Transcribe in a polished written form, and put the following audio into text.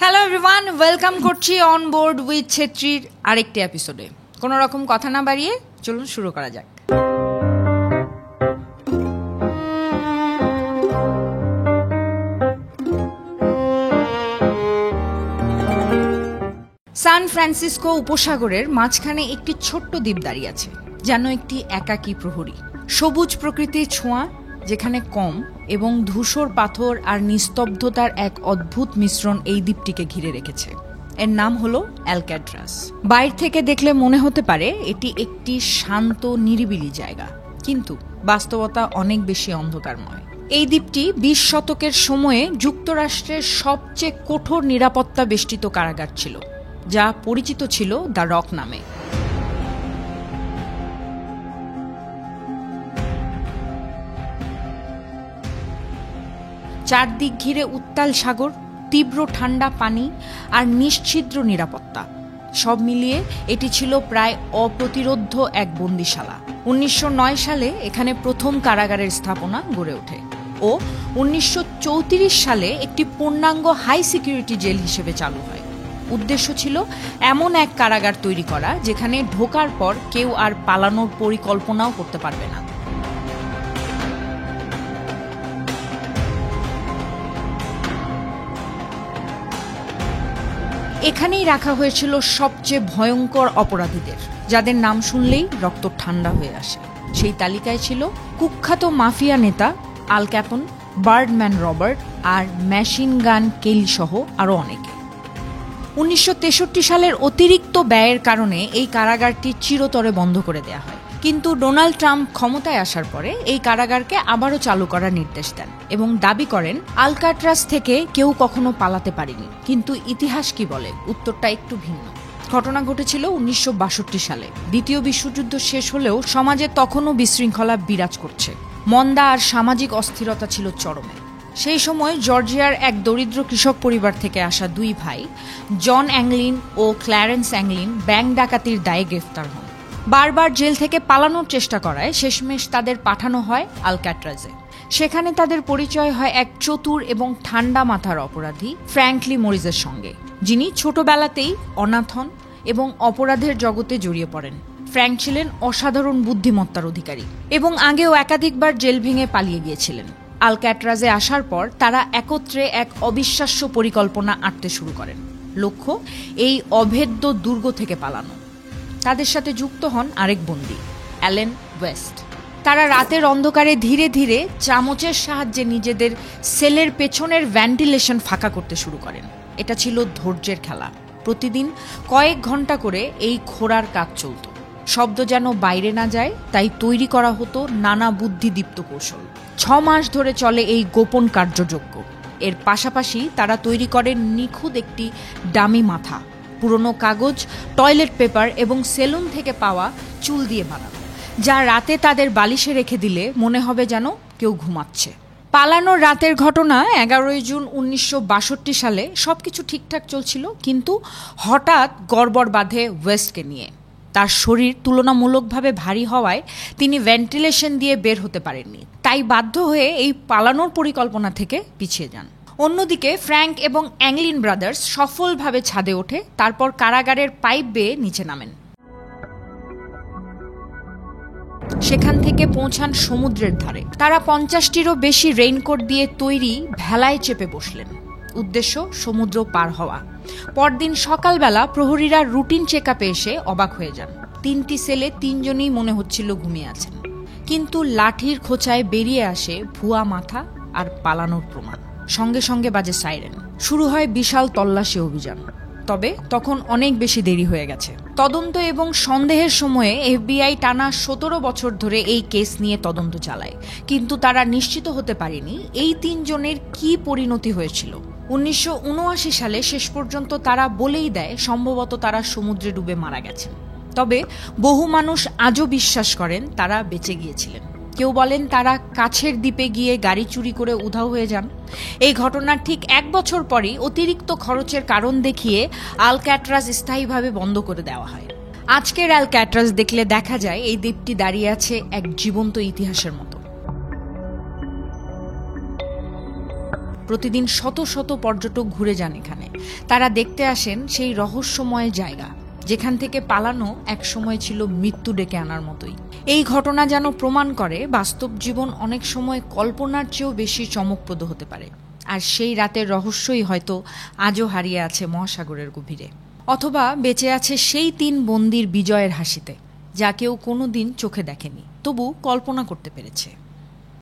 Hello everyone, welcome করছি on board with ছেত্রীর আরেকটি এপিসোডে। কোনো রকম কথা না বাড়িয়ে চলুন শুরু করা যাক। সান ফ্রান্সিসকো উপসাগরের মাঝখানে একটি ছোট্ট দ্বীপ দাঁড়িয়ে আছে, যেন একটি একাকী প্রহরী। সবুজ প্রকৃতির ছোঁয়া যেখানে কম এবং ধূসর পাথর আর নিস্তব্ধতার এক অদ্ভুত মিশ্রণ এই দ্বীপটিকে ঘিরে রেখেছে। এর নাম হলো অ্যালক্যাট্রাস। বাইরে থেকে দেখলে মনে হতে পারে এটি একটি শান্ত নিরিবিলি জায়গা, কিন্তু বাস্তবতা অনেক বেশি অন্ধকারময়। এই দ্বীপটি ২০ শতকের সময়ে যুক্তরাষ্ট্রের সবচেয়ে কঠোর নিরাপত্তা বেষ্টিত কারাগার ছিল, যা পরিচিত ছিল দ্য রক নামে। চারদিক ঘিরে উত্তাল সাগর, তীব্র ঠান্ডা পানি আর নিশ্ছিদ্র নিরাপত্তা, সব মিলিয়ে এটি ছিল প্রায় অপ্রতিরোধ্য এক বন্দিশালা। ১৯০৯ সালে এখানে প্রথম কারাগারের স্থাপনা গড়ে ওঠে ও ১৯৩৪ সালে একটি পূর্ণাঙ্গ হাই সিকিউরিটি জেল হিসেবে চালু হয়। উদ্দেশ্য ছিল এমন এক কারাগার তৈরি করা যেখানে ঢোকার পর কেউ আর পালানোর পরিকল্পনাও করতে পারবে না। এখানেই রাখা হয়েছিল সবচেয়ে ভয়ঙ্কর অপরাধীদের, যাদের নাম শুনলেই রক্ত ঠান্ডা হয়ে আসে। সেই তালিকায় ছিল কুখ্যাত মাফিয়া নেতা আল ক্যাপন, বার্ডম্যান রবার্ট আর মেশিন গান কেলি সহ আরও অনেকে। ১৯৬৩ সালের অতিরিক্ত ব্যয়ের কারণে এই কারাগারটি চিরতরে বন্ধ করে দেওয়া হয়, কিন্তু ডোনাল্ড ট্রাম্প ক্ষমতায় আসার পরে এই কারাগারকে আবারও চালু করার নির্দেশ দেন এবং দাবি করেন আলকাট্রাস থেকে কেউ কখনো পালাতে পারেনি। কিন্তু ইতিহাস কি বলে? উত্তরটা একটু ভিন্ন। ঘটনা ঘটেছিল ১৯৬২ সালে। দ্বিতীয় বিশ্বযুদ্ধ শেষ হলেও সমাজে তখনও বিশৃঙ্খলা বিরাজ করছে, মন্দা আর সামাজিক অস্থিরতা ছিল চরমে। সেই সময় জর্জিয়ার এক দরিদ্র কৃষক পরিবার থেকে আসা দুই ভাই, জন অ্যাংলিন ও ক্ল্যারেন্স অ্যাংলিন, ব্যাংক ডাকাতির দায়ে গ্রেফতার হন। বারবার জেল থেকে পালানোর চেষ্টা করায় শেষমেশ তাদের পাঠানো হয় আলক্যাট্রাজে। সেখানে তাদের পরিচয় হয় এক চতুর এবং ঠান্ডা মাথার অপরাধী ফ্র্যাঙ্কলি মরিসের সঙ্গে, যিনি ছোটবেলাতেই অনাথ হন এবং অপরাধের জগতে জড়িয়ে পড়েন। ফ্র্যাঙ্ক ছিলেন অসাধারণ বুদ্ধিমত্তার অধিকারী এবং আগেও একাধিকবার জেল ভেঙে পালিয়ে গিয়েছিলেন। আলক্যাট্রাজে আসার পর তারা একত্রে এক অবিশ্বাস্য পরিকল্পনা আঁটতে শুরু করেন। লক্ষ্য এই অভেদ্য দুর্গ থেকে পালানো। তাদের সাথে যুক্ত হন আরেক বন্দী, অ্যালেন ওয়েস্ট। তারা রাতের অন্ধকারে ধীরে ধীরে চামচের সাহায্যে নিজেদের সেলের পেছনের ভেন্টিলেশন ফাঁকা করতে শুরু করেন। এটা ছিল ধৈর্যের খেলা। প্রতিদিন কয়েক ঘন্টা করে এই খোঁড়ার কাজ চলত। শব্দ যেন বাইরে না যায়, তাই তৈরি করা হতো নানা বুদ্ধিদীপ্ত কৌশল। ৬ মাস ধরে চলে এই গোপন কার্যযজ্ঞ। এর পাশাপাশি তারা তৈরি করেন নিখুঁত একটি ডামি মাথা, পুরনো কাগজ, টয়লেট পেপার এবং সেলুন থেকে পাওয়া চুল দিয়ে বানানো, যা রাতে তাদের বালিশে রেখে দিলে মনে হবে যেন কেউ ঘুমাচ্ছে। পালানোর রাতের ঘটনা ১১ জুন ১৯৬২ সালে। সবকিছু ঠিকঠাক চলছিল, কিন্তু হঠাৎ গড়বড় বাঁধে ওয়েস্টকে নিয়ে। তার শরীর তুলনামূলকভাবে ভারী হওয়ায় তিনি ভেন্টিলেশন দিয়ে বের হতে পারেননি, তাই বাধ্য হয়ে এই পালানোর পরিকল্পনা থেকে পিছিয়ে যান। অন্যদিকে ফ্র্যাঙ্ক এবং অ্যাংলিন ব্রাদার্স সফলভাবে ছাদে ওঠে, তারপর কারাগারের পাইপ বেয়ে নিচে নামেন। সেখান থেকে পৌঁছান সমুদ্রের ধারে। তারা ৫০টিরও বেশি রেইনকোট দিয়ে তৈরি ভেলায় চেপে বসলেন। উদ্দেশ্য সমুদ্র পার হওয়া। পরদিন সকালবেলা প্রহরীরা রুটিন চেক আপে এসে অবাক হয়ে যান। ৩টি সেলে ৩জনই মনে হচ্ছিল ঘুমিয়ে আছেন, কিন্তু লাঠির খোঁচায় বেরিয়ে আসে ভুয়া মাথা আর পালানোর প্রমাণ। সঙ্গে সঙ্গে বাজে সাইরেন। শুরু হয় বিশাল তল্লাশি অভিযান। তবে তখন অনেক বেশি দেরি হয়ে গেছে। তদন্ত এবং সন্দেহের সময়ে এফবিআই টানা ১৭ বছর ধরে এই কেস নিয়ে তদন্ত চালায়, কিন্তু তারা নিশ্চিত হতে পারেনি এই ৩ জনের কি পরিণতি হয়েছিল। ১৯৭৯ সালে শেষ পর্যন্ত তারা বলেই দেয় সম্ভবত তারা সমুদ্রে ডুবে মারা গেছেন। তবে বহু মানুষ আজও বিশ্বাস করেন তারা বেঁচে গিয়েছিলেন। কেউ বলেন তারা কাছের দ্বীপে গিয়ে গাড়ি চুরি করে উধাও হয়ে যান। এই ঘটনার ঠিক ১ বছর পরই অতিরিক্ত খরচের কারণ দেখিয়ে আলক্যাট্রাস স্থায়ীভাবে বন্ধ করে দেওয়া হয়। আজকের আলক্যাট্রাস দেখলে দেখা যায় এই দ্বীপটি দাঁড়িয়ে আছে এক জীবন্ত ইতিহাসের মতো। প্রতিদিন শত শত পর্যটক ঘুরে যান এখানে। তারা দেখতে আসেন সেই রহস্যময় জায়গা যেখান থেকে পালানো একসময় ছিল মৃত্যু ডেকে আনার মতোই। এই ঘটনা যেন প্রমাণ করে বাস্তব জীবন অনেক সময় কল্পনার চেয়েও বেশি চমকপ্রদ হতে পারে। আর সেই রাতের রহস্যই হয়তো আজও হারিয়ে আছে মহাসাগরের গভীরে, অথবা বেঁচে আছে সেই 3 বন্দির বিজয়ের হাসিতে, যা কেউ কোনোদিন চোখে দেখেনি তবু কল্পনা করতে পেরেছে।